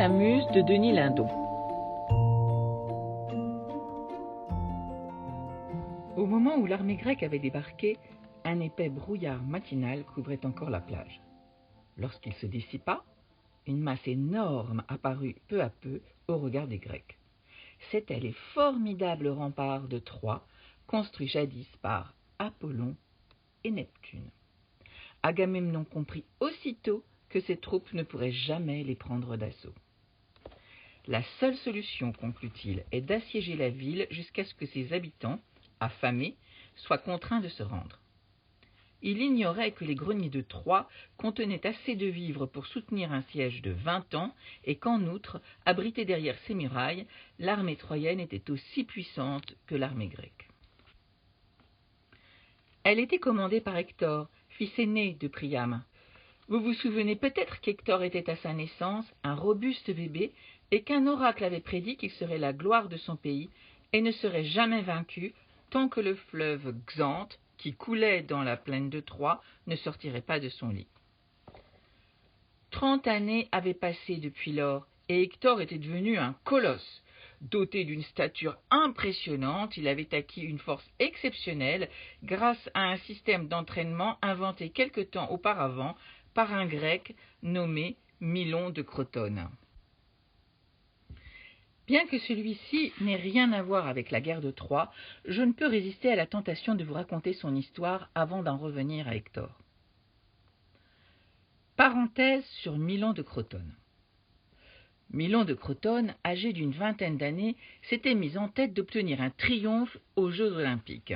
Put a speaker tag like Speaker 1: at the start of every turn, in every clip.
Speaker 1: s'amuse de Denis Lindon. Au moment où l'armée grecque avait débarqué, un épais brouillard matinal couvrait encore la plage. Lorsqu'il se dissipa, une masse énorme apparut peu à peu au regard des Grecs. C'étaient les formidables remparts de Troie, construits jadis par Apollon et Neptune. Agamemnon comprit aussitôt que ses troupes ne pourraient jamais les prendre d'assaut. La seule solution, conclut-il, est d'assiéger la ville jusqu'à ce que ses habitants, affamés, soient contraints de se rendre. Il ignorait que les greniers de Troie contenaient assez de vivres pour soutenir un siège de 20 ans et qu'en outre, abritée derrière ces murailles, l'armée troyenne était aussi puissante que l'armée grecque. Elle était commandée par Hector, fils aîné de Priam. Vous vous souvenez peut-être qu'Hector était à sa naissance un robuste bébé et qu'un oracle avait prédit qu'il serait la gloire de son pays et ne serait jamais vaincu tant que le fleuve Xanthe, qui coulait dans la plaine de Troie, ne sortirait pas de son lit. 30 années avaient passé depuis lors, et Hector était devenu un colosse. Doté d'une stature impressionnante, il avait acquis une force exceptionnelle grâce à un système d'entraînement inventé quelque temps auparavant par un Grec nommé Milon de Crotone. Bien que celui-ci n'ait rien à voir avec la guerre de Troie, je ne peux résister à la tentation de vous raconter son histoire avant d'en revenir à Hector. Parenthèse sur Milon de Crotone. Milon de Crotone, âgé d'une vingtaine d'années, s'était mis en tête d'obtenir un triomphe aux Jeux olympiques.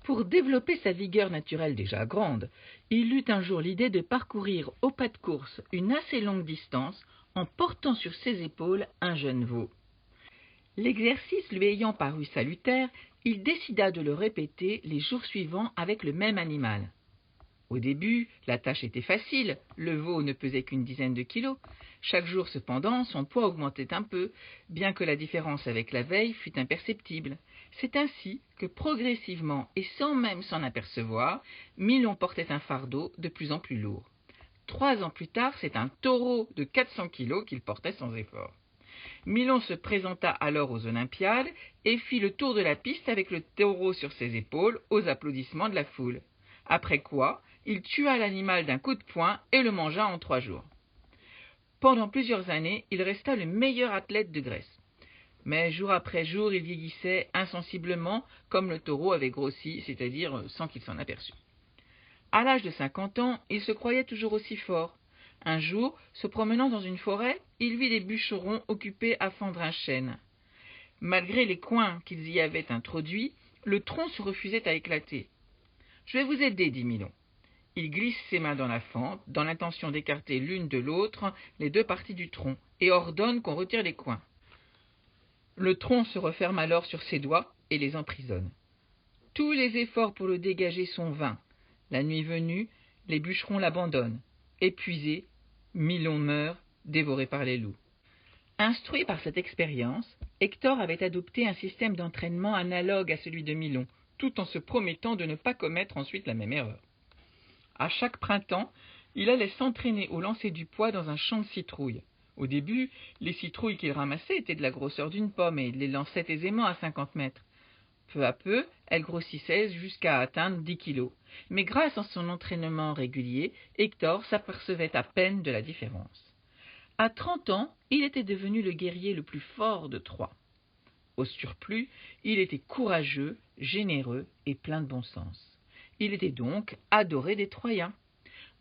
Speaker 1: Pour développer sa vigueur naturelle déjà grande, il eut un jour l'idée de parcourir au pas de course une assez longue distance en portant sur ses épaules un jeune veau. L'exercice lui ayant paru salutaire, il décida de le répéter les jours suivants avec le même animal. Au début, la tâche était facile, le veau ne pesait qu'une dizaine de kilos. Chaque jour cependant, son poids augmentait un peu, bien que la différence avec la veille fût imperceptible. C'est ainsi que progressivement, et sans même s'en apercevoir, Milon portait un fardeau de plus en plus lourd. 3 ans plus tard, c'est un taureau de 400 kilos qu'il portait sans effort. Milon se présenta alors aux Olympiades et fit le tour de la piste avec le taureau sur ses épaules aux applaudissements de la foule. Après quoi, il tua l'animal d'un coup de poing et le mangea en 3 jours. Pendant plusieurs années, il resta le meilleur athlète de Grèce. Mais jour après jour, il vieillissait insensiblement comme le taureau avait grossi, c'est-à-dire sans qu'il s'en aperçût. À l'âge de 50 ans, il se croyait toujours aussi fort. Un jour, se promenant dans une forêt, il vit des bûcherons occupés à fendre un chêne. Malgré les coins qu'ils y avaient introduits, le tronc se refusait à éclater. « Je vais vous aider, dit Milon. » Il glisse ses mains dans la fente, dans l'intention d'écarter l'une de l'autre les 2 parties du tronc, et ordonne qu'on retire les coins. Le tronc se referme alors sur ses doigts et les emprisonne. Tous les efforts pour le dégager sont vains. La nuit venue, les bûcherons l'abandonnent. Épuisé, Milon meurt, dévoré par les loups. Instruit par cette expérience, Hector avait adopté un système d'entraînement analogue à celui de Milon, tout en se promettant de ne pas commettre ensuite la même erreur. À chaque printemps, il allait s'entraîner au lancer du poids dans un champ de citrouilles. Au début, les citrouilles qu'il ramassait étaient de la grosseur d'une pomme et il les lançait aisément à 50 mètres. Peu à peu, elles grossissaient jusqu'à atteindre 10 kilos. Mais grâce à son entraînement régulier, Hector s'apercevait à peine de la différence. À 30 ans, il était devenu le guerrier le plus fort de Troie. Au surplus, il était courageux, généreux et plein de bon sens. Il était donc adoré des Troyens.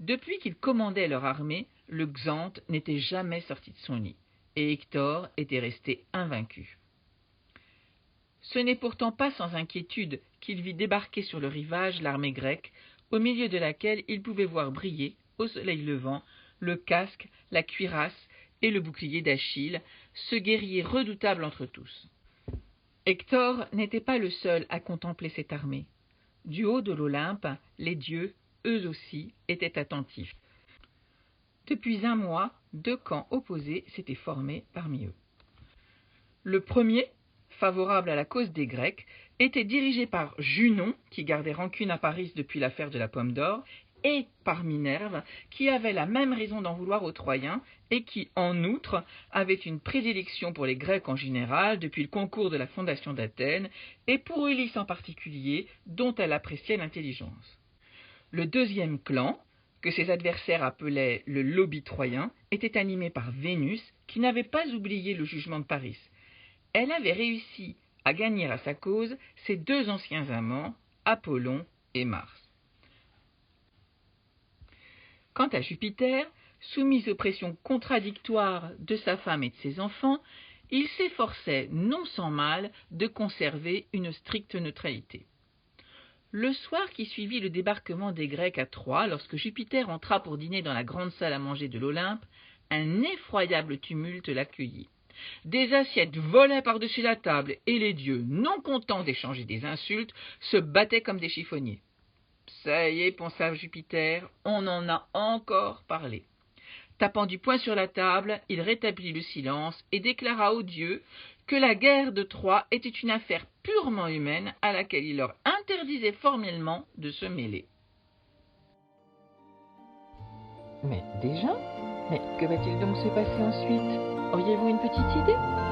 Speaker 1: Depuis qu'il commandait leur armée, le Xanthe n'était jamais sorti de son lit, et Hector était resté invaincu. Ce n'est pourtant pas sans inquiétude qu'il vit débarquer sur le rivage l'armée grecque, au milieu de laquelle il pouvait voir briller, au soleil levant, le casque, la cuirasse et le bouclier d'Achille, ce guerrier redoutable entre tous. Hector n'était pas le seul à contempler cette armée. Du haut de l'Olympe, les dieux, eux aussi, étaient attentifs. Depuis 1 mois, 2 camps opposés s'étaient formés parmi eux. Le premier, favorable à la cause des Grecs, était dirigé par Junon, qui gardait rancune à Paris depuis l'affaire de la Pomme d'Or, et par Minerve, qui avait la même raison d'en vouloir aux Troyens, et qui, en outre, avait une prédilection pour les Grecs en général depuis le concours de la fondation d'Athènes, et pour Ulysse en particulier, dont elle appréciait l'intelligence. Le deuxième clan, que ses adversaires appelaient le lobby troyen, était animé par Vénus, qui n'avait pas oublié le jugement de Paris. Elle avait réussi à gagner à sa cause ses deux anciens amants, Apollon et Mars. Quant à Jupiter, soumis aux pressions contradictoires de sa femme et de ses enfants, il s'efforçait, non sans mal, de conserver une stricte neutralité. Le soir qui suivit le débarquement des Grecs à Troie, lorsque Jupiter entra pour dîner dans la grande salle à manger de l'Olympe, un effroyable tumulte l'accueillit. Des assiettes volaient par-dessus la table, et les dieux, non contents d'échanger des insultes, se battaient comme des chiffonniers. Ça y est, pensa Jupiter, on en a encore parlé. Tapant du poing sur la table, il rétablit le silence et déclara aux dieux que la guerre de Troie était une affaire purement humaine à laquelle il leur interdisait formellement de se mêler. Mais déjà? Mais que va-t-il donc se passer ensuite? Auriez-vous une petite idée?